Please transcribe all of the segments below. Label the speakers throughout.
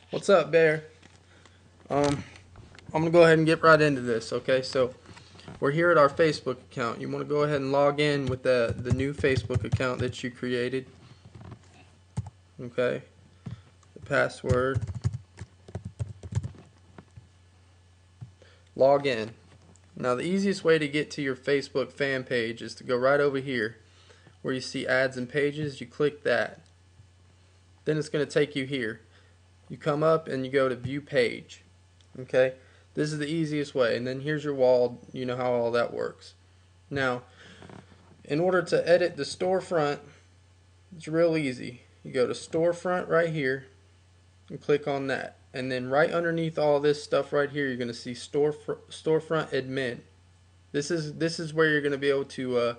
Speaker 1: What's up, Bear? I'm gonna go ahead and get right into this. Okay, so we're here at our Facebook account. You want to go ahead and log in with the new Facebook account that you created. Okay, the password. Log in. Now, the easiest way to get to your Facebook fan page is to go right over here where you see ads and pages. You click that. Then it's going to take you here. You come up and you go to view page. Okay, this is the easiest way. And then here's your wall. You know how all that works. Now, in order to edit the storefront, it's real easy. You go to storefront right here and click on that. And then right underneath all this stuff right here, you're going to see storefront admin. This is where you're going to be able to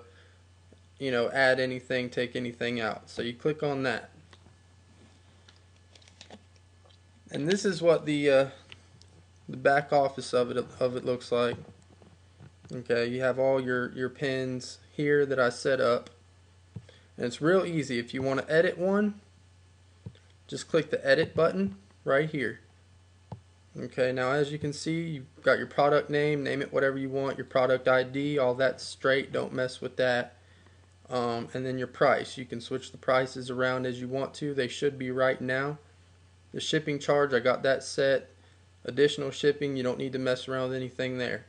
Speaker 1: add anything, take anything out. So you click on that. And this is what the back office of it looks like. Okay, you have all your pins here that I set up. And it's real easy. If you want to edit one, just click the edit button right here. Okay, now as you can see, you've got your product name, name it whatever you want, your product ID, all that's straight, don't mess with that. And then your price, you can switch the prices around as you want to. They should be right now. The shipping charge, I got that set. Additional shipping, you don't need to mess around with anything there.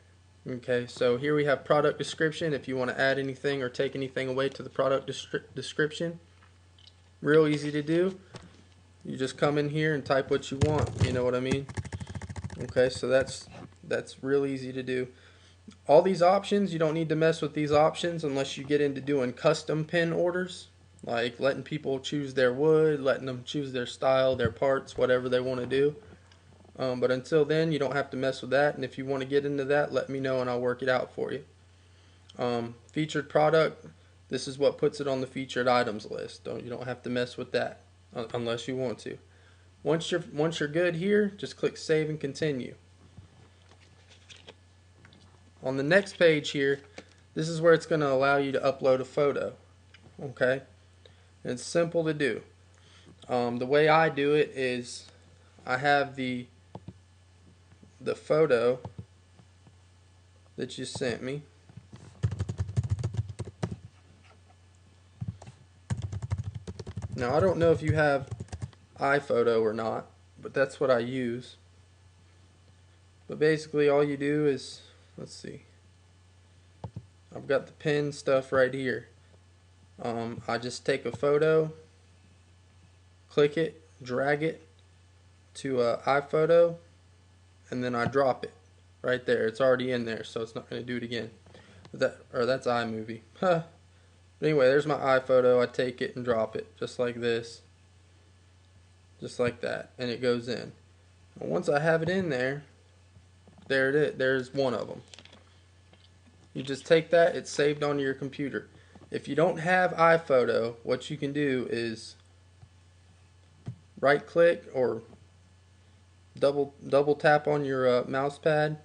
Speaker 1: Okay, so here we have product description. If you want to add anything or take anything away to the product description, real easy to do. You just come in here and type what you want, you know what I mean? Okay, so that's real easy to do. All these options, you don't need to mess with these options unless you get into doing custom pin orders, like letting people choose their wood, letting them choose their style, their parts, whatever they want to do. But until then, you don't have to mess with that. And if you want to get into that, let me know and I'll work it out for you. Featured product, this is what puts it on the featured items list. You don't have to mess with that unless you want to. Once you're good here, just click save and continue. On the next page here, this is where it's going to allow you to upload a photo. Okay, and it's simple to do. The way I do it is I have the photo that you sent me. Now I don't know if you have iPhoto or not, but that's what I use. But basically all you do is, let's see, I've got the pin stuff right here. I just take a photo, click it, drag it to iPhoto, and then I drop it right there. It's already in there, so it's not going to do it again. That's iMovie. Huh. But anyway, there's my iPhoto. I take it and drop it just like this, just like that, and it goes in. And once I have it in there, there it is. There's one of them. You just take that. It's saved onto your computer. If you don't have iPhoto, what you can do is right click or double tap on your mouse pad,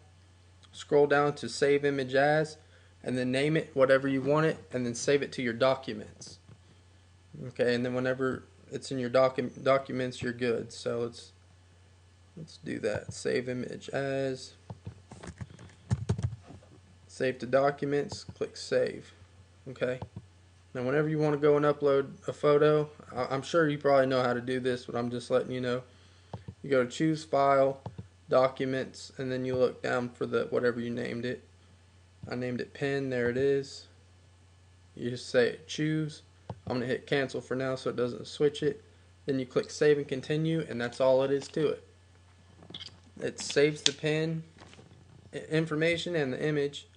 Speaker 1: scroll down to save image as, and then name it whatever you want it, and then save it to your documents. Okay, and then whenever it's in your documents, you're good. So let's do that. Save image as, save to documents, click save. Okay. Now whenever you want to go and upload a photo, I'm sure you probably know how to do this, but I'm just letting you know. You go to choose file, documents, and then you look down for the whatever you named it. I named it pin, there it is. You just say choose. I'm going to hit cancel for now so it doesn't switch it. Then you click save and continue, and that's all it is to it. It saves the pin information and the image,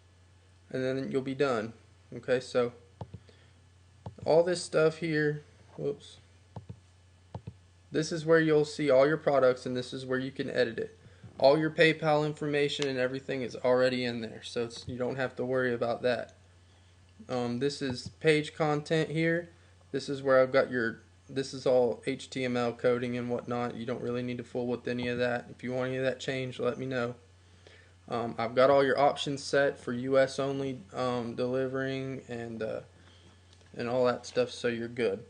Speaker 1: and then you'll be done. Okay, so all this stuff here, whoops, this is where you'll see all your products, and this is where you can edit it. All your PayPal information and everything is already in there, so you don't have to worry about that. This is page content here. This is where I've got this is all HTML coding and whatnot. You don't really need to fool with any of that. If you want any of that changed, let me know. I've got all your options set for US only delivering and all that stuff, so you're good.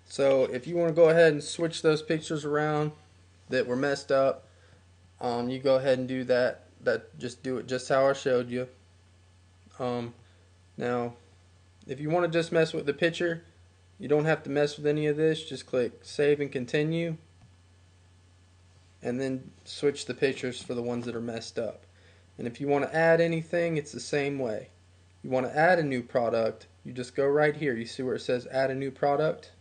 Speaker 1: So if you want to go ahead and switch those pictures around, that were messed up, you go ahead and do that. Just do it just how I showed you. Now, if you want to just mess with the picture, you don't have to mess with any of this. Just click Save and Continue, and then switch the pictures for the ones that are messed up. And if you want to add anything, it's the same way. You want to add a new product, you just go right here. You see where it says Add a New Product?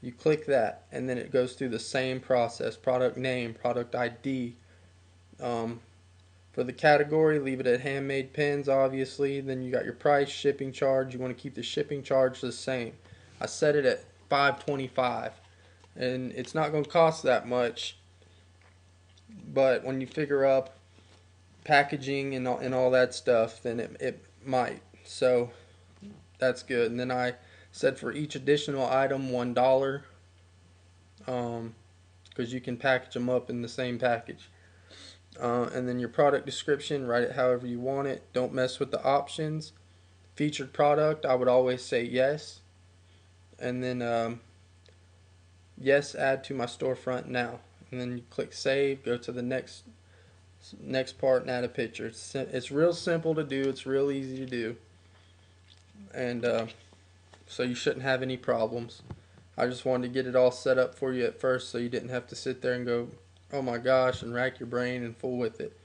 Speaker 1: You click that, and then it goes through the same process. Product name, product ID. For the category, leave it at handmade pens, obviously. Then you got your price, shipping charge. You want to keep the shipping charge the same. I set it at $5.25, and it's not going to cost that much. But when you figure up packaging and all that stuff, then it might. So that's good. And then I said for each additional item $1, because you can package them up in the same package. And then your product description, write it however you want it. Don't mess with the options. Featured product, I would always say yes. And then yes, add to my storefront now. And then you click save, go to the next part and add a picture. It's real simple to do. It's real easy to do. And so you shouldn't have any problems. I just wanted to get it all set up for you at first so you didn't have to sit there and go, oh my gosh, and rack your brain and fool with it.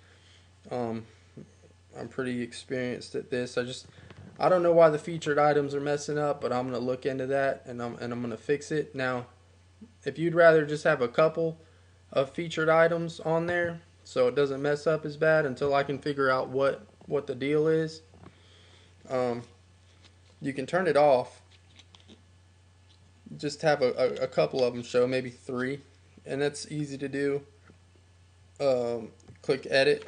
Speaker 1: I'm pretty experienced at this. I don't know why the featured items are messing up, but I'm gonna look into that and I'm gonna fix it. Now, if you'd rather just have a couple of featured items on there so it doesn't mess up as bad until I can figure out what the deal is, you can turn it off. Just have a couple of them show, maybe 3, and that's easy to do. Click edit,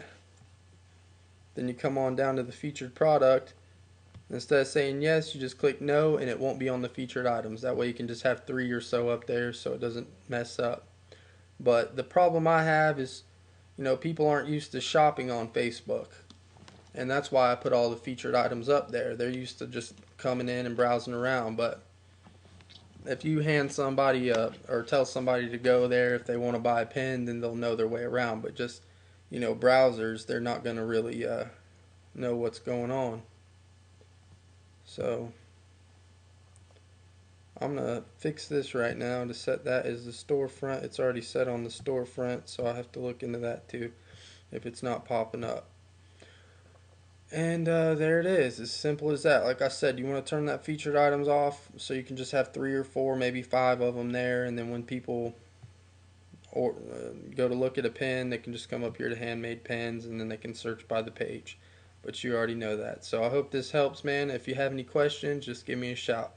Speaker 1: then you come on down to the featured product. Instead of saying yes, you just click no, and it won't be on the featured items. That way you can just have 3 or so up there so it doesn't mess up. But the problem I have is, people aren't used to shopping on Facebook, and that's why I put all the featured items up there. They're used to just coming in and browsing around. But if you hand somebody or tell somebody to go there if they want to buy a pen, then they'll know their way around. But just browsers, they're not going to really know what's going on. So I'm going to fix this right now to set that as the storefront. It's already set on the storefront, so I have to look into that too if it's not popping up. And there it is, as simple as that. Like I said, you want to turn that featured items off so you can just have 3 or 4, maybe 5 of them there, and then when people go to look at a pen, they can just come up here to handmade pens, and then they can search by the page. But you already know that. So I hope this helps, man. If you have any questions, just give me a shout.